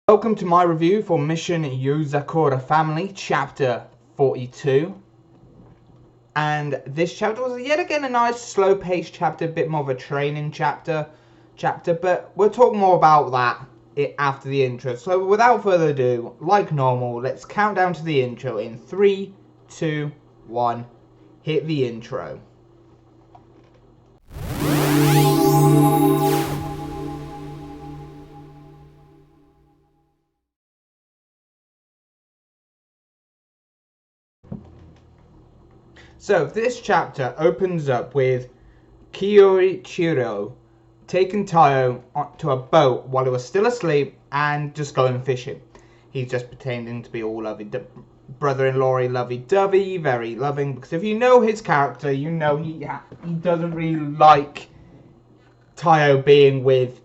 Welcome to my review for Mission Yozakura Family, Chapter 42. And this chapter was yet again a nice slow-paced chapter, a bit more of a training chapter, but we'll talk more about that after the intro. So without further ado, like normal, let's count down to the intro in 3, 2, 1, hit the intro. So this chapter opens up with Kiyoichiro taking Tayo to a boat while he was still asleep and just going fishing. He's just pretending to be all brother-in-law lovey-dovey, very loving, because if you know his character, you know he doesn't really like Tayo being with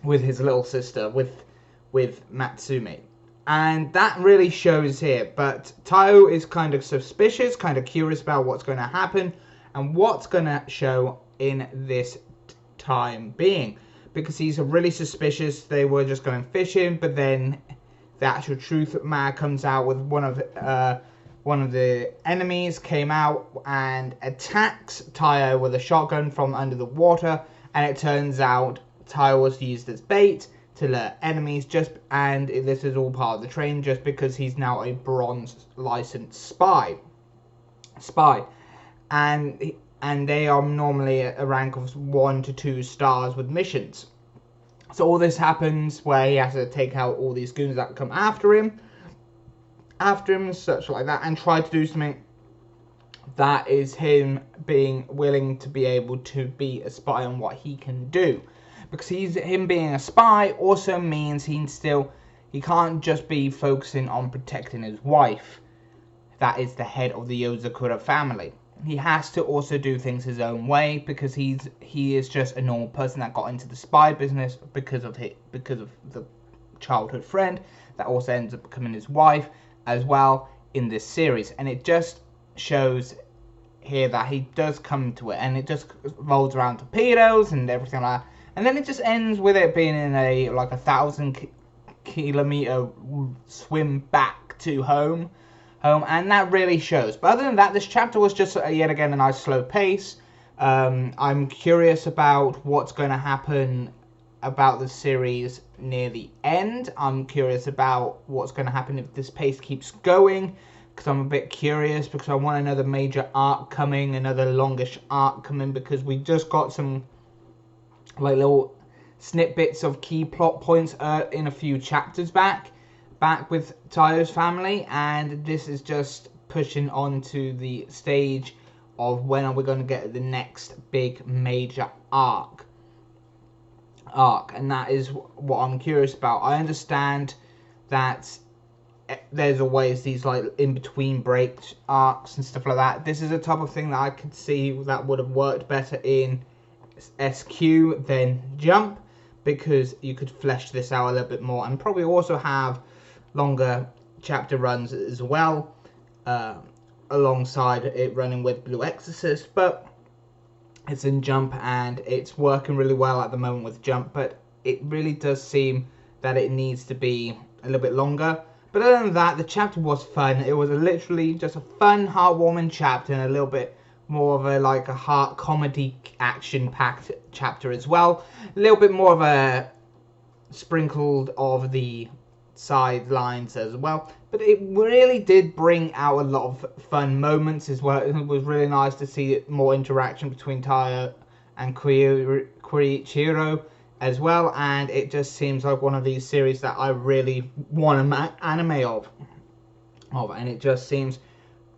his little sister, with Matsumi. And that really shows here, but Tayo is kind of suspicious, kind of curious about what's going to happen and what's going to show in this time being, because he's really suspicious. They were just going fishing, but then the actual truth matter comes out with one of the enemies came out and attacks Tayo with a shotgun from under the water, and it turns out Tayo was used as bait to lure enemies, and this is all part of the training, just because he's now a bronze licensed spy, and they are normally a rank of 1 to 2 stars with missions. So all this happens where he has to take out all these goons that come after him, such like that, and try to do something that is him being willing to be able to be a spy on what he can do. Because him being a spy also means he can't just be focusing on protecting his wife. That is the head of the Yozakura family. He has to also do things his own way, because he is just a normal person that got into the spy business because of the childhood friend that also ends up becoming his wife as well in this series. And it just shows here that he does come to it, and it just rolls around torpedoes and everything like that. And then it just ends with it being in a 1,000-kilometer swim back to home, and that really shows. But other than that, this chapter was just yet again a nice slow pace. I'm curious about what's going to happen about the series near the end. I'm curious about what's going to happen if this pace keeps going, because I'm a bit curious, because I want another major arc coming, another longish arc coming, because we just got some little snippets of key plot points in a few chapters back with Tayo's family, and this is just pushing on to the stage of when are we going to get the next big major arc, and that is what I'm curious about. I understand that there's always these in-between break arcs and stuff like that. This is a type of thing that I could see that would have worked better in SQ than Jump, because you could flesh this out a little bit more, and probably also have longer chapter runs as well, alongside it running with Blue Exorcist. But it's in Jump, and it's working really well at the moment with Jump, but it really does seem that it needs to be a little bit longer. But other than that, the chapter was fun. It was literally just a fun, heartwarming chapter, and a little bit more of a heart comedy action-packed chapter as well. A little bit more of a sprinkled of the sidelines as well. But it really did bring out a lot of fun moments as well. It was really nice to see more interaction between Tayo and Koichiro as well. And it just seems like one of these series that I really want an anime of. And it just seems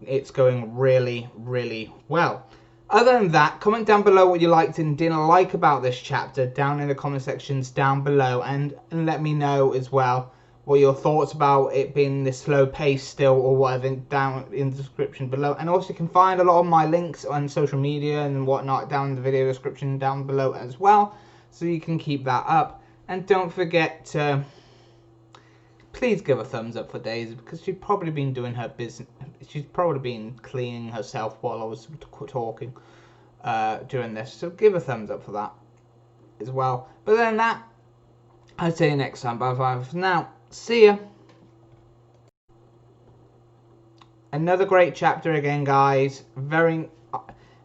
it's going really, really well. Other than that, comment down below what you liked and didn't like about this chapter down in the comment sections down below, and let me know as well what your thoughts about it being this slow pace still or whatever down in the description below. And also you can find a lot of my links on social media and whatnot down in the video description down below as well, so you can keep that up. And don't forget to please give a thumbs up for Daisy, because she's probably been doing her business. She's probably been cleaning herself while I was talking during this. So give a thumbs up for that as well. But then that, I'll see you next time. Bye bye for now. See ya. Another great chapter again, guys. It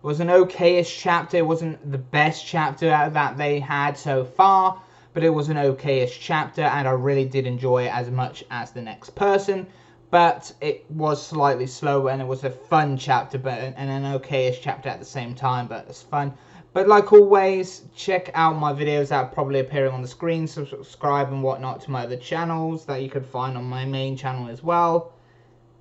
was an okayish chapter. It wasn't the best chapter that they had so far, but it was an okayish chapter, and I really did enjoy it as much as the next person. But it was slightly slow, and it was a fun chapter, and an okayish chapter at the same time, but it's fun. But like always, check out my videos that are probably appearing on the screen. Subscribe and whatnot to my other channels that you could find on my main channel as well.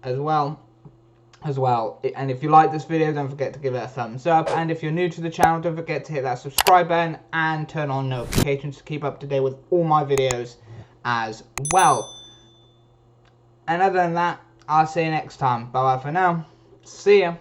And if you like this video, don't forget to give it a thumbs up. And if you're new to the channel, don't forget to hit that subscribe button and turn on notifications to keep up to date with all my videos as well. And other than that, I'll see you next time. Bye bye for now. See ya.